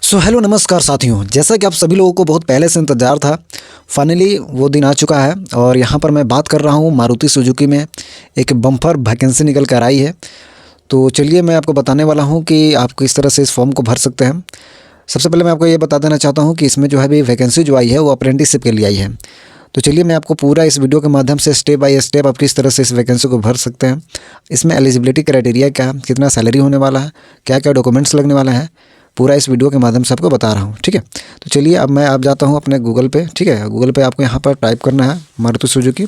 Hello नमस्कार साथियों, जैसा कि आप सभी लोगों को बहुत पहले से इंतज़ार था, फाइनली वो दिन आ चुका है और यहाँ पर मैं बात कर रहा हूँ मारुति सुजुकी में एक बम्पर वैकेंसी निकल कर आई है। तो चलिए मैं आपको बताने वाला हूँ कि आप किस तरह से इस फॉर्म को भर सकते हैं। सबसे पहले मैं आपको ये बता देना चाहता हूँ कि इसमें जो है अभी वैकेंसी जो आई है वो अप्रेंटिसशिप के लिए आई है। तो चलिए मैं आपको पूरा इस वीडियो के माध्यम से स्टेप बाय स्टेप आप किस तरह से इस वैकेंसी को भर सकते हैं, इसमें एलिजिबिलिटी क्राइटेरिया क्या है, कितना सैलरी होने वाला है, क्या क्या डॉक्यूमेंट्स लगने वाले हैं, पूरा इस वीडियो के माध्यम से आपको बता रहा हूँ। ठीक है, तो चलिए अब मैं आप जाता हूँ अपने गूगल पे। ठीक है, गूगल पे आपको यहाँ पर टाइप करना है मारुति सुजुकी।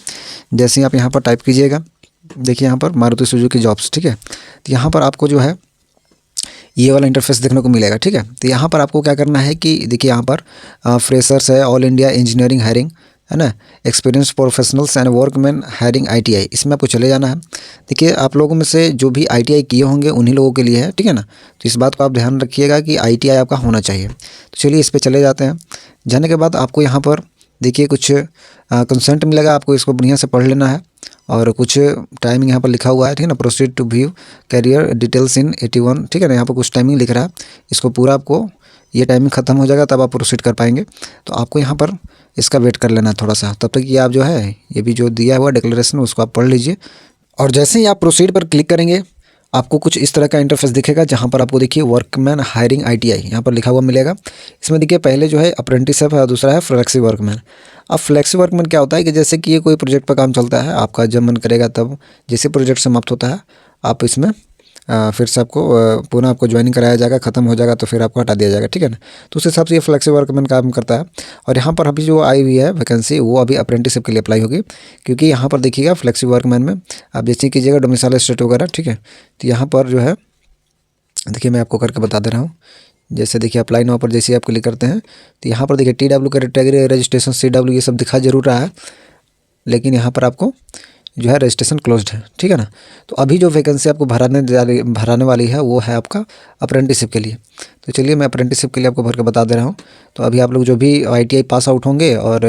जैसे ही आप यहाँ पर टाइप कीजिएगा, देखिए यहाँ पर मारुति सुजुकी जॉब्स। ठीक है, तो यहाँ पर आपको जो है ये वाला इंटरफेस देखने को मिलेगा। ठीक है, तो यहाँ पर आपको क्या करना है कि देखिए यहाँ पर फ्रेशर्स है, ऑल इंडिया इंजीनियरिंग हायरिंग है ना, experience professionals and workman hiring ITI, इसमें आपको चले जाना है। देखिए आप लोगों में से जो भी ITI किए होंगे उन्हीं लोगों के लिए है। ठीक है ना, तो इस बात को आप ध्यान रखिएगा कि ITI आपका होना चाहिए। तो चलिए इस पर चले जाते हैं। जाने के बाद आपको यहाँ पर देखिए कुछ कंसेंट मिलेगा, आपको इसको बढ़िया से पढ़ लेना है और कुछ टाइमिंग यहाँ पर लिखा हुआ है। ठीक है ना, proceed to view career details in 81। ठीक है ना, यहाँ पर कुछ टाइमिंग लिख रहा है, इसको पूरा आपको ये टाइमिंग ख़त्म हो जाएगा तब आप प्रोसीड कर पाएंगे। तो आपको यहाँ पर इसका वेट कर लेना है थोड़ा सा, तब तक ये आप जो है ये भी जो दिया हुआ डिक्लेरेशन उसको आप पढ़ लीजिए। और जैसे ही आप प्रोसीड पर क्लिक करेंगे आपको कुछ इस तरह का इंटरफेस दिखेगा, जहाँ पर आपको देखिए वर्कमैन हायरिंग ITI यहाँ पर लिखा हुआ मिलेगा। इसमें देखिए पहले जो है अप्रेंटिसशिप है और दूसरा है फ्लेक्सी वर्कमैन। अब फ्लेक्सी वर्कमैन क्या होता है कि जैसे कि ये कोई प्रोजेक्ट पर काम चलता है, आपका जब मन करेगा तब जैसे प्रोजेक्ट समाप्त होता है आप इसमें फिर से आपको पुनः आपको ज्वाइनिंग कराया जाएगा, ख़त्म हो जाएगा तो फिर आपको हटा दिया जाएगा। ठीक है ना, तो उस हिसाब से ये फ्लेक्सी वर्कमैन काम करता है। और यहाँ पर अभी जो आई हुई है वैकेंसी वो अभी अप्रेंटिसशिप के लिए अप्लाई होगी, क्योंकि यहाँ पर देखिएगा फ्लेक्सी वर्कमैन में आप जैसे कीजिएगा डोमिसाइल स्टेट वगैरह। ठीक है, तो यहाँ पर जो है देखिए मैं आपको करके बता दे रहा हूँ। जैसे देखिए अप्लाई नाउ पर जैसे आप क्लिक करते हैं तो यहाँ पर देखिए TW कैटेगरी रजिस्ट्रेशन CW ये सब दिखा जरूर रहा है, लेकिन यहाँ पर आपको जो है रजिस्ट्रेशन क्लोज्ड है। ठीक है ना, तो अभी जो वैकेंसी आपको भराने वाली है वो है आपका अप्रेंटिसशिप के लिए। तो चलिए मैं अप्रेंटिसशिप के लिए आपको भर के बता दे रहा हूँ। तो अभी आप लोग जो भी ITI पास आउट होंगे और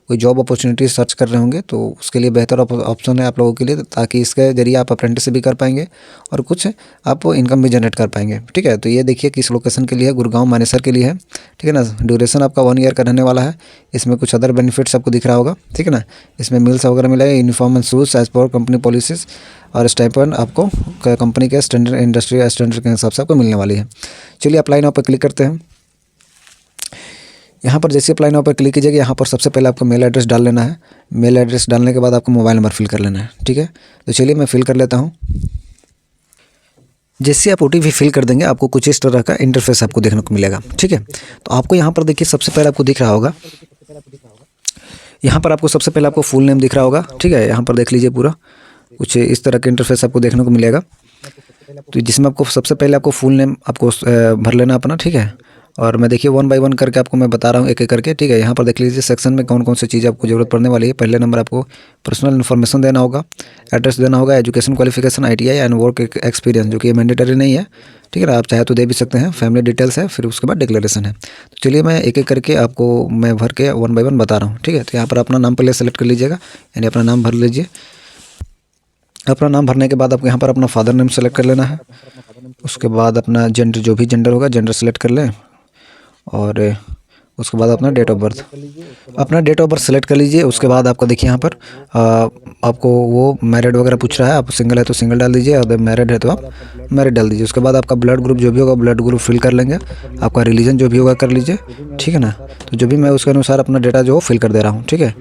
कोई जॉब अपॉर्चुनिटी सर्च कर रहे होंगे तो उसके लिए बेहतर ऑप्शन है आप लोगों के लिए, ताकि इसके जरिए आप अप्रेंटिसशिप भी कर पाएंगे और कुछ आप इनकम भी जनरेट कर पाएंगे। ठीक है, तो ये देखिए किस लोकेशन के लिए है, गुड़गांव मानेसर के लिए है। ठीक है ना, ड्यूरेशन आपका 1 ईयर का रहने वाला है। इसमें कुछ अदर बेनिफिट्स आपको दिख रहा होगा। ठीक है ना, इसमें मील्स वगैरह मिलेगा, uniform and shoes as per company policies, और स्टाइपेंड आपको कंपनी के स्टैंडर्ड इंडस्ट्री स्टैंडर्ड के हिसाब से आपको मिलने वाली है। चलिए अप्लाई नाउ पर क्लिक करते हैं। यहाँ पर जैसे अप्लाई नाउ पर क्लिक कीजिएगा, यहाँ पर सबसे पहले आपको मेल एड्रेस डाल लेना है। मेल एड्रेस डालने के बाद आपको मोबाइल नंबर फिल कर लेना है। ठीक है, तो चलिए मैं फिल कर लेता हूँ। जैसे आप OTP फिल कर देंगे आपको कुछ इस तरह का इंटरफेस आपको देखने को मिलेगा। ठीक है, तो आपको यहाँ पर देखिए सबसे पहले आपको दिख रहा होगा, यहाँ पर आपको सबसे पहले आपको फुल नेम दिख रहा होगा। ठीक है, यहाँ पर देख लीजिए पूरा कुछ इस तरह का इंटरफेस आपको देखने को मिलेगा। तो जिसमें आपको सबसे पहले आपको फुल नेम आपको भर लेना अपना। ठीक है, और मैं देखिए 1 बाय 1 करके आपको मैं बता रहा हूँ एक एक करके। ठीक है, यहाँ पर देख लीजिए सेक्शन में कौन कौन सी चीज़ आपको ज़रूरत पड़ने वाली है। पहले नंबर आपको पर्सनल इन्फॉर्मेशन देना होगा, एड्रेस देना होगा, education qualification ITI and work experience, जो कि मैंडेटरी नहीं है। ठीक है ना, आप चाहे तो दे भी सकते हैं। फैमिली डिटेल्स है, फिर उसके बाद डिक्लेरेशन है। तो चलिए मैं एक एक करके आपको मैं भर के 1 बाय 1 बता रहा हूँ। ठीक है, तो यहाँ पर अपना नाम पहले सेलेक्ट कर लीजिएगा, यानी अपना नाम भर लीजिए। अपना नाम भरने के बाद आपको यहाँ पर अपना फादर नेम सेलेक्ट कर लेना है। उसके बाद अपना जेंडर, जो भी जेंडर होगा जेंडर सेलेक्ट कर लें, और उसके बाद अपना डेट ऑफ बर्थ, अपना डेट ऑफ बर्थ सेलेक्ट कर लीजिए। उसके बाद आपको देखिए यहाँ पर आपको वो मैरिड वगैरह पूछ रहा है, आप सिंगल है तो सिंगल डाल दीजिए, और मैरिड है तो आप मैरिड डाल दीजिए। उसके बाद आपका ब्लड ग्रुप जो भी होगा ब्लड ग्रुप फिल कर लेंगे, आपका रिलीजन जो भी होगा कर लीजिए। ठीक है ना, तो जो भी मैं उसके अनुसार अपना डेटा जो फिल कर दे रहा हूँ। ठीक है,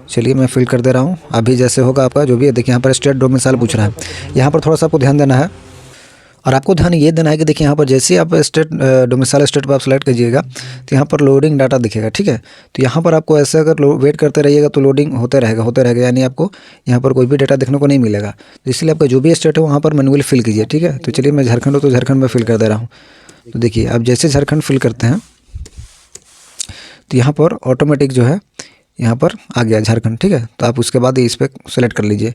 चलिए मैं फिल कर दे रहा हूँ। अभी जैसे होगा आपका जो भी है, देखिए यहाँ पर स्टेट डोमिसाइल पूछ रहा है, यहाँ पर थोड़ा सा आपको ध्यान देना है। और आपको ध्यान ये देना है कि देखिए यहाँ पर जैसे ही आप स्टेट डोमिसाइल स्टेट पर आप सेलेक्ट कीजिएगा तो यहाँ पर लोडिंग डाटा दिखेगा। ठीक है, तो यहाँ पर आपको ऐसे अगर वेट करते रहिएगा तो लोडिंग होते रहेगा, यानी आपको यहाँ पर कोई भी डाटा देखने को नहीं मिलेगा। तो इसलिए आपका जो भी स्टेट है वहाँ पर मैनुअली फिल कीजिए। ठीक है, तो चलिए मैं झारखंड हूँ तो झारखंड में फिल कर दे रहा हूँ। तो देखिए आप जैसे झारखंड फिल करते हैं तो यहाँ पर ऑटोमेटिक जो है यहाँ पर आ गया झारखंड। ठीक है, तो आप उसके बाद इस पर सेलेक्ट कर लीजिए,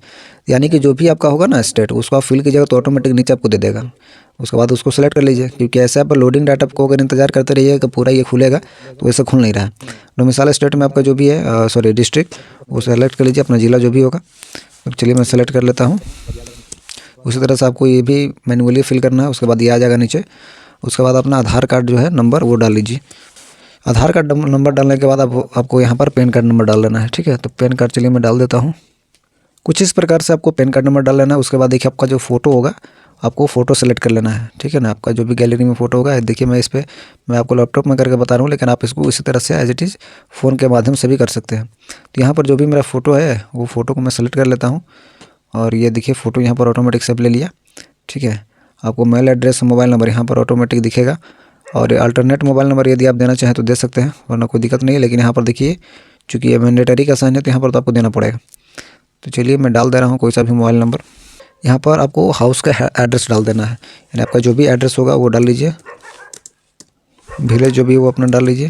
यानी कि जो भी आपका होगा ना स्टेट उसको आप फिल कीजिएगा तो ऑटोमेटिक नीचे आपको दे देगा। उसके बाद उसको सेलेक्ट कर लीजिए, क्योंकि ऐसे आप लोडिंग डाटा को अगर इंतजार करते रहिए कि पूरा ये खुलेगा तो वैसे खुल नहीं रहा है। डोमिसाइल स्टेट में आपका जो भी है सॉरी डिस्ट्रिक्ट वो सेलेक्ट कर लीजिए, अपना ज़िला जो भी होगा। तो चलिए मैं सेलेक्ट कर लेता हूँ। उसी तरह से आपको ये भी मैनुअली फिल करना है। उसके बाद ये आ जाएगा नीचे, उसके बाद अपना आधार कार्ड जो है नंबर वो डाल लीजिए। आधार कार्ड नंबर डालने के बाद आपको यहाँ पर पैन कार्ड नंबर डाल लेना है, ठीक है। तो पैन कार्ड चलिए मैं डाल देता हूँ। कुछ इस प्रकार से आपको पैन कार्ड नंबर डाल लेना है। उसके बाद देखिए आपका जो फ़ोटो होगा, आपको फ़ोटो सेलेक्ट कर लेना है, ठीक है ना। आपका जो भी गैलरी में फ़ोटो होगा, देखिए मैं आपको लैपटॉप में करके बता रहा हूँ, लेकिन आप इसको इसी तरह से एज इट इज़ फ़ोन के माध्यम से भी कर सकते हैं। तो यहाँ पर जो भी मेरा फ़ोटो है वो फ़ोटो को मैं सेलेक्ट कर लेता हूँ और ये देखिए फ़ोटो यहाँ पर ऑटोमेटिक सेव ले लिया, ठीक है। आपको मेल एड्रेस, मोबाइल नंबर यहाँ पर ऑटोमेटिक दिखेगा और अल्टरनेट मोबाइल नंबर यदि आप देना चाहें तो दे सकते हैं, वरना कोई दिक्कत नहीं है। लेकिन यहाँ पर देखिए चूँकि ये मैंडेटरी का साइन है तो यहाँ पर तो आपको देना पड़ेगा। तो चलिए मैं डाल दे रहा हूँ कोई सा भी मोबाइल नंबर। यहाँ पर आपको हाउस का एड्रेस डाल देना है, यानी आपका जो भी एड्रेस होगा वो डाल लीजिए, विलेज जो भी वो अपना डाल लीजिए।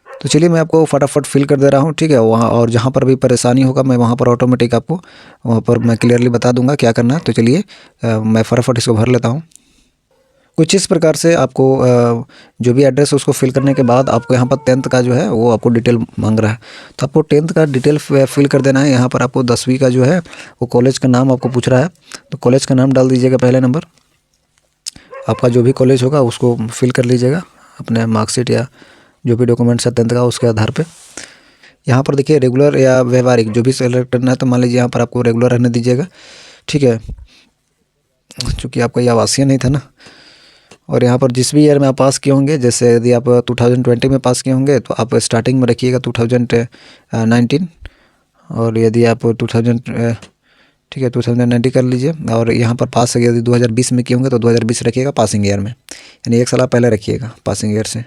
तो चलिए मैं आपको फटाफट फिल कर दे रहा हूँ, ठीक है। वहाँ और जहाँ पर भी परेशानी होगा मैं वहाँ पर ऑटोमेटिक आपको वहाँ पर मैं क्लियरली बता दूंगा क्या करना है। तो चलिए मैं फटाफट इसको भर लेता हूँ। कुछ इस प्रकार से आपको जो भी एड्रेस है उसको फिल करने के बाद आपको यहाँ पर 10th का जो है वो आपको डिटेल मांग रहा है, तो आपको 10th का डिटेल फिल कर देना है। यहाँ पर आपको 10वीं का जो है वो कॉलेज का नाम आपको पूछ रहा है, तो कॉलेज का नाम डाल दीजिएगा पहले नंबर। आपका जो भी कॉलेज होगा उसको फिल कर लीजिएगा अपने मार्कशीट या जो भी डॉक्यूमेंट्स है 10th का उसके आधार पर। यहाँ पर देखिए रेगुलर या व्यवहारिक जो भी सेलेक्ट करना है, तो मान लीजिए यहाँ पर आपको रेगुलर रहने दीजिएगा, ठीक है, चूँकि आपका ये आवासीय नहीं था ना। और यहाँ पर जिस भी ईयर में आप पास किए होंगे, जैसे यदि आप 2020 में पास किए होंगे तो आप स्टार्टिंग में रखिएगा 2019, और यदि आप 2090 कर लीजिए। और यहाँ पर पास यदि 2020 में किए होंगे तो 2020 रखिएगा पासिंग ईयर में, यानी एक साल आप पहले रखिएगा पासिंग ईयर से,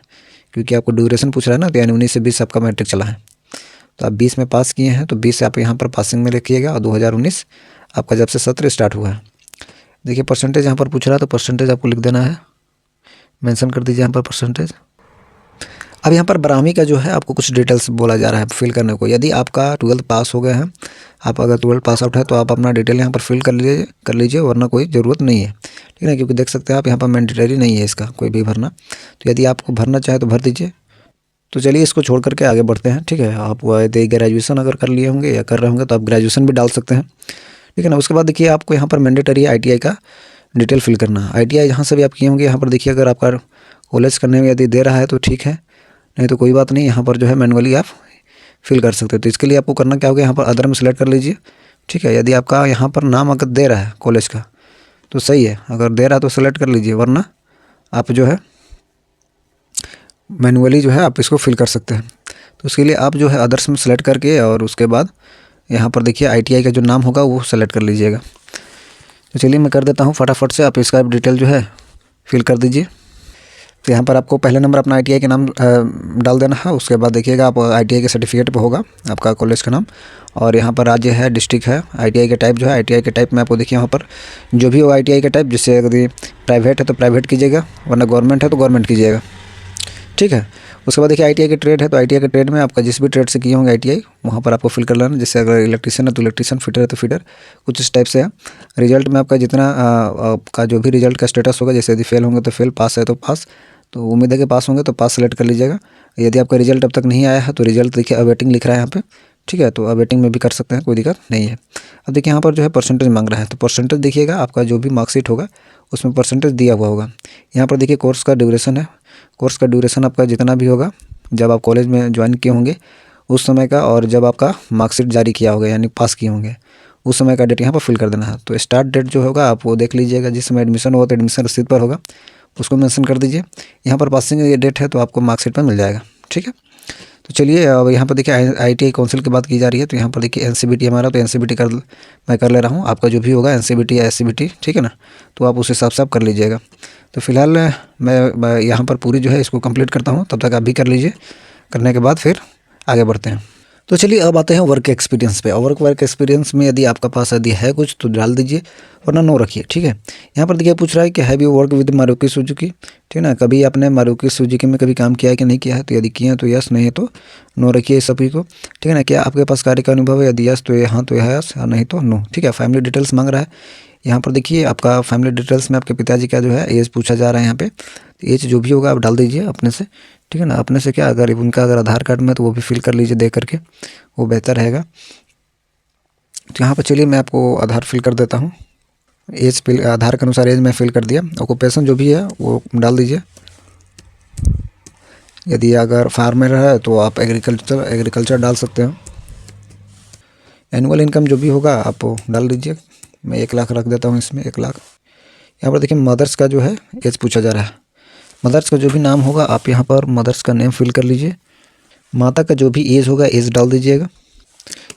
क्योंकि आपको ड्यूरेशन पूछ रहा है ना, तो यानी 19 से 20 आपका मैट्रिक चला है। तो आप 20 में पास किए हैं तो 20 से आप यहाँ पर पासिंग में रखिएगा और 2019 आपका जब से सत्र स्टार्ट हुआ है। देखिए परसेंटेज यहाँ पर पूछ रहा है, तो परसेंटेज आपको लिख देना है, मेंशन कर दीजिए यहाँ पर परसेंटेज। अब यहाँ पर ब्राह्मी का जो है आपको कुछ डिटेल्स बोला जा रहा है फिल करने को। यदि आपका 12th पास हो गए हैं, आप अगर 12th पास आउट है तो आप अपना डिटेल यहाँ पर फिल कर लीजिए, वरना कोई ज़रूरत नहीं है, ठीक है, क्योंकि देख सकते हैं आप यहाँ पर मैंडेटरी नहीं है इसका कोई भी भरना। तो यदि आपको भरना चाहे तो भर दीजिए। तो चलिए इसको छोड़ करके आगे बढ़ते हैं, ठीक है। आप यदि ग्रेजुएशन अगर कर लिए होंगे या कर रहे होंगे तो आप ग्रेजुएशन भी डाल सकते हैं, ठीक है ना। उसके बाद देखिए आपको यहाँ पर मैंडेटरी ITI का डिटेल फिल करना है। ITI जहाँ से भी आप किए होंगे यहाँ पर देखिए अगर आपका कॉलेज करने में यदि दे रहा है तो ठीक है, नहीं तो कोई बात नहीं, यहाँ पर जो है मैनुअली आप फिल कर सकते हो। तो इसके लिए आपको करना क्या होगा, यहाँ पर अदर में सेलेक्ट कर लीजिए, ठीक है। यदि आपका यहाँ पर नाम अगर दे रहा है कॉलेज का तो सही है, अगर दे रहा है तो सेलेक्ट कर लीजिए, वरना आप जो है मैनुअली जो है आप इसको फिल कर सकते हैं। तो उसके लिए आप जो है अदर्स में सेलेक्ट करके और उसके बाद यहाँ पर देखिए ITI का जो नाम होगा वो सेलेक्ट कर लीजिएगा। तो चलिए मैं कर देता हूँ फटाफट से, आप इसका डिटेल जो है फिल कर दीजिए। तो यहाँ पर आपको पहले नंबर अपना ITI के नाम डाल देना है। उसके बाद देखिएगा आप ITI के सर्टिफिकेट पे होगा आपका कॉलेज का नाम, और यहाँ पर राज्य है, डिस्ट्रिक्ट है, ITI के टाइप जो है ITI के टाइप में आपको देखिए यहाँ पर जो भी हो ITI का टाइप, जैसे यदि प्राइवेट है तो प्राइवेट कीजिएगा, वरना गवर्नमेंट है तो गवर्नमेंट कीजिएगा, ठीक है। उसके बाद देखिए ITI के ट्रेड है तो ITI के ट्रेड में आपका जिस भी ट्रेड से किए होंगे ITI वहाँ पर आपको फिल कर लेना। जैसे अगर इलेक्ट्रीशियन है तो इलेक्ट्रीशियन, फिटर है तो फिटर, कुछ इस टाइप से है। रिजल्ट में आपका जितना आपका जो भी रिजल्ट का स्टेटस होगा, जैसे यदि फेल होंगे तो फेल, पास है तो पास, तो उम्मीद है कि पास होंगे तो पास सेलेक्ट कर लीजिएगा। यदि आपका रिजल्ट अब तक नहीं आया है तो रिजल्ट देखिए अवेटिंग लिख रहा है यहाँ पे, ठीक है, तो अवेटिंग में भी कर सकते हैं, कोई दिक्कत नहीं है। अब देखिए यहाँ पर जो है परसेंटेज मांग रहा है, तो परसेंटेज देखिएगा आपका जो भी मार्कशीट होगा उसमें परसेंटेज दिया हुआ होगा। यहाँ पर देखिए कोर्स का ड्यूरेशन है, कोर्स का ड्यूरेशन आपका जितना भी होगा जब आप कॉलेज में ज्वाइन किए होंगे उस समय का, और जब आपका मार्कशीट जारी किया होगा यानी पास किए होंगे उस समय का डेट यहाँ पर फिल कर देना है। तो स्टार्ट डेट जो होगा आप वो देख लीजिएगा, जिस समय एडमिशन होगा तो एडमिशन रसीद पर होगा, उसको मेंशन कर दीजिए। यहाँ पर पासिंग ये डेट है तो आपको मार्कशीट पर मिल जाएगा, ठीक है। तो चलिए अब यहाँ पर देखिए ITI काउंसिल की बात की जा रही है, तो यहाँ पर देखिए NCBT हमारा, तो NCBT मैं कर ले रहा हूँ। आपका जो भी होगा NCBT या SCBT, ठीक है ना, तो आप उस हिसाब से आप कर लीजिएगा। तो फिलहाल मैं यहाँ पर पूरी जो है इसको कंप्लीट करता हूँ, तब तक आप भी कर लीजिए, करने के बाद फिर आगे बढ़ते हैं। तो चलिए अब आते हैं वर्क एक्सपीरियंस पे। और वर्क एक्सपीरियंस में यदि आपका पास यदि है कुछ तो डाल दीजिए, वरना नो रखिए, ठीक है। यहाँ पर देखिए पूछ रहा है कि have you work with Maruti Suzuki, ठीक है ना, कभी आपने मारुति सुजुकी में कभी काम किया है कि नहीं किया है, तो यदि किया है तो यस, नहीं है तो नो रखिए सभी को, ठीक है ना। क्या आपके पास कार्य का अनुभव है, यदि यस तो हाँ तो यस, और नहीं तो नो, ठीक है। फैमिली डिटेल्स मांग रहा है, यहाँ पर देखिए आपका फैमिली डिटेल्स में आपके पिताजी का जो है एज पूछा जा रहा है यहाँ पे, तो एज जो भी होगा आप डाल दीजिए अपने से, ठीक है ना। अपने से क्या, अगर उनका अगर आधार कार्ड में तो वो भी फिल कर लीजिए देख करके, वो बेहतर रहेगा। तो यहाँ पर चलिए मैं आपको आधार फिल कर देता हूँ। एज फिल, आधार के अनुसार एज मैं फिल कर दिया। ऑक्यूपेशन जो भी है वो डाल दीजिए। यदि अगर फार्मर है तो आप एग्रीकल्चर डाल सकते हो। एनुअल इनकम जो भी होगा आप डाल दीजिए। मैं 1 लाख रख देता हूँ इसमें, 1 लाख। यहाँ पर देखिए मदर्स का जो है एज पूछा जा रहा है। मदर्स का जो भी नाम होगा आप यहाँ पर मदर्स का नेम फिल कर लीजिए। माता का जो भी एज होगा एज डाल दीजिएगा।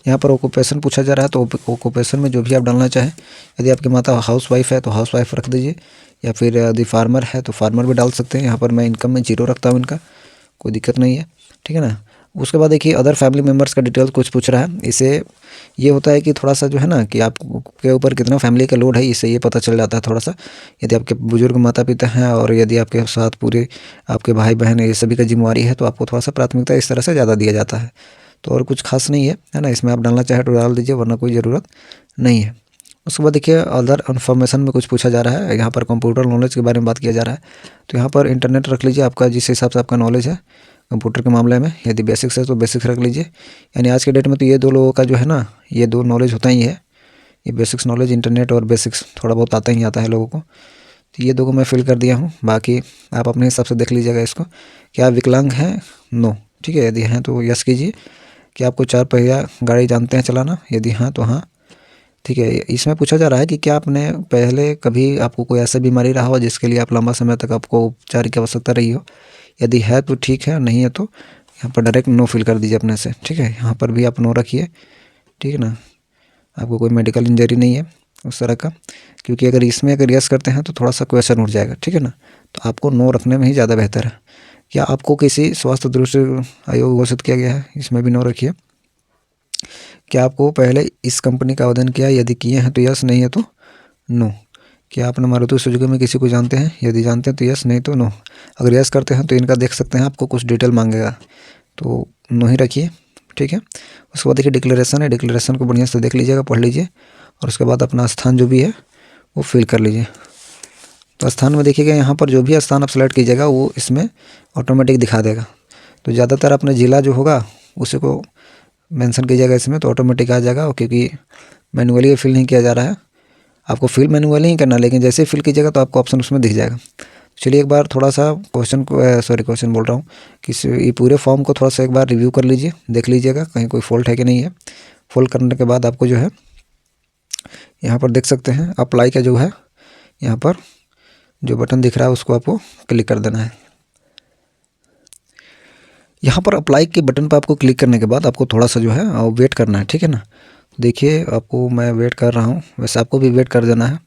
यहाँ पर ऑक्यूपेशन पूछा जा रहा है तो ऑक्यूपेशन में जो भी आप डालना चाहें, यदि आपकी माता हाउस वाइफ है तो हाउस वाइफ रख दीजिए, या फिर यदि फार्मर है तो फार्मर भी डाल सकते हैं। यहाँ पर मैं इनकम में 0 रखता हूँ इनका, कोई दिक्कत नहीं है, ठीक है ना। उसके बाद देखिए अदर फैमिली मेम्बर्स का डिटेल्स कुछ पूछ रहा है। इसे ये होता है कि थोड़ा सा जो है ना कि आपके ऊपर कितना फैमिली का लोड है, इससे ये पता चल जाता है थोड़ा सा। यदि आपके बुजुर्ग माता पिता हैं और यदि आपके साथ पूरे आपके भाई बहन ये सभी का जिम्मेवारी है तो आपको थोड़ा सा प्राथमिकता इस तरह से ज़्यादा दिया जाता है। तो और कुछ खास नहीं है ना। इसमें आप डालना चाहे तो डाल दीजिए, वरना कोई ज़रूरत नहीं है। उसके बाद देखिए अदर इन्फॉर्मेशन में कुछ पूछा जा रहा है। यहाँ पर कंप्यूटर नॉलेज के बारे में बात किया जा रहा है, तो यहाँ पर इंटरनेट रख लीजिए आपका जिस हिसाब से आपका नॉलेज है कंप्यूटर के मामले में। यदि बेसिक्स है तो बेसिक्स रख लीजिए। यानी आज के डेट में तो ये 2 लोगों का जो है ना, ये 2 नॉलेज होता ही है, ये बेसिक्स नॉलेज, इंटरनेट और बेसिक्स थोड़ा बहुत आता है लोगों को। तो ये 2 को मैं फिल कर दिया हूँ। बाकी आप अपने हिसाब से देख लीजिएगा इसको। क्या विकलांग हैं? नो, ठीक है। यदि हैं तो यस कीजिए। क्या आपको 4 पहिया गाड़ी जानते हैं चलाना? यदि हाँ तो हाँ, ठीक है। इसमें पूछा जा रहा है कि क्या आपने पहले कभी आपको कोई ऐसा बीमारी रहा हो जिसके लिए आप लंबा समय तक आपको उपचार की आवश्यकता रही हो? यदि है तो ठीक है, नहीं है तो यहाँ पर डायरेक्ट नो फिल कर दीजिए अपने से, ठीक है। यहाँ पर भी आप नो रखिए, ठीक है ना। आपको कोई मेडिकल इंजरी नहीं है उस तरह का, क्योंकि अगर यस करते हैं तो थोड़ा सा क्वेश्चन उठ जाएगा, ठीक है ना। तो आपको नो रखने में ही ज़्यादा बेहतर है। क्या आपको किसी स्वास्थ्य दृष्टि आयोग घोषित किया गया है? इसमें भी नो रखिए। क्या आपको पहले इस कंपनी का आवेदन किया? यदि किए हैं तो यस, नहीं है तो नो। क्या आपने मारुति सुजुकी में किसी को जानते हैं? यदि जानते हैं तो यस, नहीं तो नो। अगर यस करते हैं तो इनका देख सकते हैं, आपको कुछ डिटेल मांगेगा तो नो ही रखिए, ठीक है। उसके बाद देखिए डिक्लेरेशन है। डिक्लेरेशन को बढ़िया से देख लीजिएगा, पढ़ लीजिए, और उसके बाद अपना स्थान जो भी है वो फिल कर लीजिए। तो स्थान में देखिएगा यहाँ पर जो भी स्थान आप सेलेक्ट कीजिएगा वो इसमें ऑटोमेटिक दिखा देगा। तो ज़्यादातर अपने ज़िला जो होगा उसी को मेंशन कीजिएगा इसमें, तो ऑटोमेटिक आ जाएगा। क्योंकि मैनुअली फिल नहीं किया जा रहा है, आपको फिल मैनुअली ही करना, लेकिन जैसे फिल कीजिएगा तो आपको ऑप्शन उसमें दिख जाएगा। चलिए एक बार थोड़ा सा क्वेश्चन बोल रहा हूँ कि ये पूरे फॉर्म को थोड़ा सा एक बार रिव्यू कर लीजिए, देख लीजिएगा कहीं कोई फॉल्ट है कि नहीं है। फॉल्ट करने के बाद आपको जो है यहाँ पर देख सकते हैं अप्लाई का जो है यहाँ पर जो बटन दिख रहा है उसको आपको क्लिक कर देना है। यहाँ पर अप्लाई के बटन पर आपको क्लिक करने के बाद आपको थोड़ा सा जो है वेट करना है, ठीक है ना। देखिए आपको मैं वेट कर रहा हूँ, वैसे आपको भी वेट कर देना है।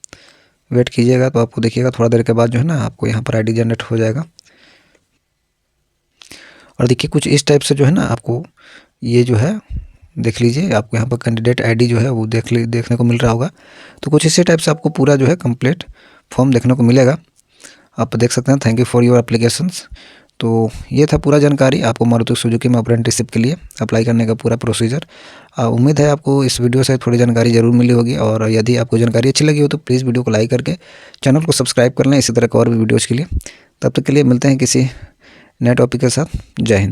वेट कीजिएगा तो आपको देखिएगा थोड़ा देर के बाद जो है ना आपको यहाँ पर आईडी जनरेट हो जाएगा। और देखिए कुछ इस टाइप से जो है ना आपको ये जो है देख लीजिए, आपको यहाँ पर कैंडिडेट आईडी जो है वो देखने को मिल रहा होगा। तो कुछ इसी टाइप से आपको पूरा जो है कंप्लीट फॉर्म देखने को मिलेगा। आप देख सकते हैं thank you for your applications. तो ये था पूरा जानकारी आपको मारुति सुजुकी में अप्रेंटिसशिप के लिए अप्लाई करने का पूरा प्रोसीजर। उम्मीद है आपको इस वीडियो से थोड़ी जानकारी ज़रूर मिली होगी, और यदि आपको जानकारी अच्छी लगी हो तो प्लीज़ वीडियो को लाइक करके चैनल को सब्सक्राइब कर लें इसी तरह के और भी वीडियोज़ के लिए। तब तक के लिए मिलते हैं किसी नए टॉपिक के साथ। जय हिंद।